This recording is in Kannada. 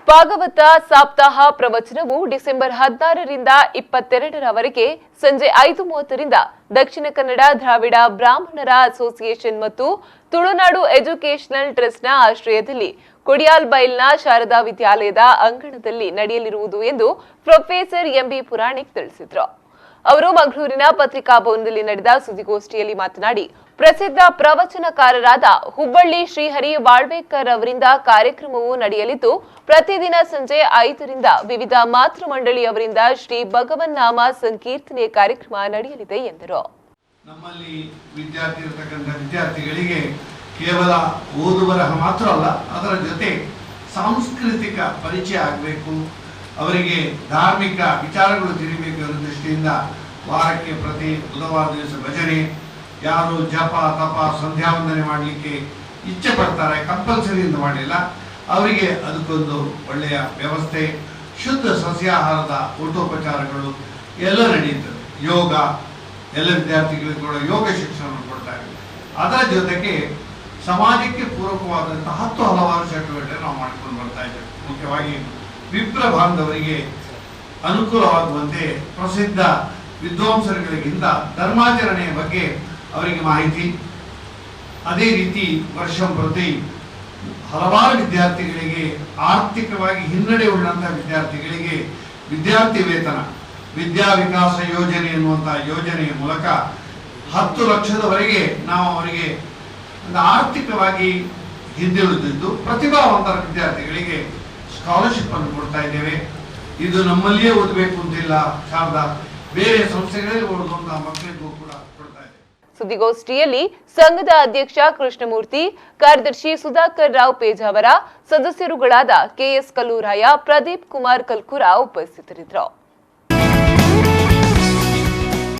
ಭಾಗವತ ಸಪ್ತಾಹ ಪ್ರವಚನವು ಡಿಸೆಂಬರ್ 16ರಿಂದ 22ರವರೆಗೆ ಸಂಜೆ 5:30ರಿಂದ ದಕ್ಷಿಣ ಕನ್ನಡ ದ್ರಾವಿಡ ಬ್ರಾಹ್ಮಣರ ಅಸೋಸಿಯೇಷನ್ ಮತ್ತು ತುಳುನಾಡು ಎಜುಕೇಷನಲ್ ಟ್ರಸ್ಟ್ನ ಆಶ್ರಯದಲ್ಲಿ ಕೊಡಿಯಾಲ್ಬೈಲ್ನ ಶಾರದಾ ವಿದ್ಯಾಲಯದ ಅಂಗಣದಲ್ಲಿ ನಡೆಯಲಿರುವುದು ಎಂದು ಪ್ರೊಫೆಸರ್ ಎಂಬಿ ಪುರಾಣಿಕ್ ತಿಳಿಸಿದರು. ಅವರು ಮಂಗಳೂರಿನ ಪತ್ರಿಕಾ ಭವನದಲ್ಲಿ ನಡೆದ ಸುದ್ದಿಗೋಷ್ಠಿಯಲ್ಲಿ ಮಾತನಾಡಿ, ಪ್ರಸಿದ್ಧ ಪ್ರವಚನಕಾರರಾದ ಹುಬ್ಬಳ್ಳಿ ಶ್ರೀಹರಿ ವಾಳ್ವೇಕರ್ ಅವರಿಂದ ಕಾರ್ಯಕ್ರಮವು ನಡೆಯಲಿದ್ದು, ಪ್ರತಿದಿನ ಸಂಜೆ 5ರಿಂದ ವಿವಿಧ ಮಾತೃ ಮಂಡಳಿಯವರಿಂದ ಶ್ರೀ ಭಗವನ್ ನಾಮ ಸಂಕೀರ್ತನೆ ಕಾರ್ಯಕ್ರಮ ನಡೆಯಲಿದೆ ಎಂದರು. ನಮ್ಮಲ್ಲಿ ವಿದ್ಯಾರ್ಥಿಗಳಿಗೆ ಕೇವಲ ಓದು ಬರಹ ಮಾತ್ರ ಅಲ್ಲ, ಅದರ ಜೊತೆ ಸಾಂಸ್ಕೃತಿಕ ಪರಿಚಯ ಆಗಬೇಕು, ಅವರಿಗೆ ಧಾರ್ಮಿಕ ವಿಚಾರಗಳು ತಿರಿಬೇಕು ಅನ್ನೋ ದೃಷ್ಟಿಯಿಂದ ವಾರಕ್ಕೆ ಪ್ರತಿ ಬುಧವಾರ ದಿವಸ ಭಜನೆ, ಯಾರು ಜಪ ತಪ ಸಂಧ್ಯಾ ವಂದನೆ ಮಾಡಲಿಕ್ಕೆ ಇಚ್ಛೆ ಪಡ್ತಾರೆ, ಕಂಪಲ್ಸರಿಯಿಂದ ಮಾಡಲಿಲ್ಲ, ಅವರಿಗೆ ಅದಕ್ಕೊಂದು ಒಳ್ಳೆಯ ವ್ಯವಸ್ಥೆ, ಶುದ್ಧ ಸಸ್ಯಾಹಾರದ ಊಟೋಪಚಾರಗಳು ಎಲ್ಲ ನಡೆಯುತ್ತದೆ. ಯೋಗ, ಎಲ್ಲ ವಿದ್ಯಾರ್ಥಿಗಳಿಗೂ ಕೂಡ ಯೋಗ ಶಿಕ್ಷಣವನ್ನು ಕೊಡ್ತಾ ಇದ್ದೀವಿ. ಅದರ ಜೊತೆಗೆ ಸಮಾಜಕ್ಕೆ ಪೂರಕವಾದಂತಹ 10 ಹಲವಾರು ಚಟುವಟಿಕೆ ನಾವು ಮಾಡಿಕೊಂಡು ಬರ್ತಾ ಇದ್ದೇವೆ. ಮುಖ್ಯವಾಗಿ ವಿಪ್ರ ಬಾಂಧವರಿಗೆ ಅನುಕೂಲವಾಗುವಂತೆ ಪ್ರಸಿದ್ಧ ವಿದ್ವಾಂಸರುಗಳಿಗಿಂತ ಧರ್ಮಾಚರಣೆಯ ಬಗ್ಗೆ ಅವರಿಗೆ ಮಾಹಿತಿ, ಅದೇ ರೀತಿ ವರ್ಷ ಪ್ರತಿ ಹಲವಾರು ವಿದ್ಯಾರ್ಥಿಗಳಿಗೆ ಆರ್ಥಿಕವಾಗಿ ಹಿನ್ನಡೆ ಉಳ್ಳಂತಹ ವಿದ್ಯಾರ್ಥಿಗಳಿಗೆ ವಿದ್ಯಾರ್ಥಿ ವೇತನ, ವಿದ್ಯಾ ವಿಕಾಸ ಯೋಜನೆ ಎನ್ನುವಂತಹ ಯೋಜನೆಯ ಮೂಲಕ 10 ಲಕ್ಷದವರೆಗೆ ನಾವು ಅವರಿಗೆ ಆರ್ಥಿಕವಾಗಿ ಹಿಂದುಳಿದಿದ್ದು ಪ್ರತಿಭಾವಂತರ ವಿದ್ಯಾರ್ಥಿಗಳಿಗೆ ಸ್ಕಾಲರ್ಶಿಪ್ ಅನ್ನು ಕೊಡ್ತಾ ಇದ್ದೇವೆ. ಇದು ನಮ್ಮಲ್ಲಿಯೇ ಓದಬೇಕು ಅಂತಿಲ್ಲ, ಶಾರದಾ ಬೇರೆ ಸಂಸ್ಥೆಗಳಲ್ಲಿ ಓದುವಂತಹ ಮಕ್ಕಳಿಗೂ ಕೂಡ ಕೊಡ್ತಾ ಇದ್ದೇವೆ. ಸುದ್ದಿಗೋಷ್ಠಿಯಲ್ಲಿ ಸಂಘದ ಅಧ್ಯಕ್ಷ ಕೃಷ್ಣಮೂರ್ತಿ, ಕಾರ್ಯದರ್ಶಿ ಸುಧಾಕರ್ ರಾವ್ ಪೇಜಾವರ, ಸದಸ್ಯರುಗಳಾದ ಕೆಎಸ್ ಕಲ್ಲೂರಾಯ, ಪ್ರದೀಪ್ ಕುಮಾರ್ ಕಲ್ಕುರ ಉಪಸ್ಥಿತರಿದ್ದರು.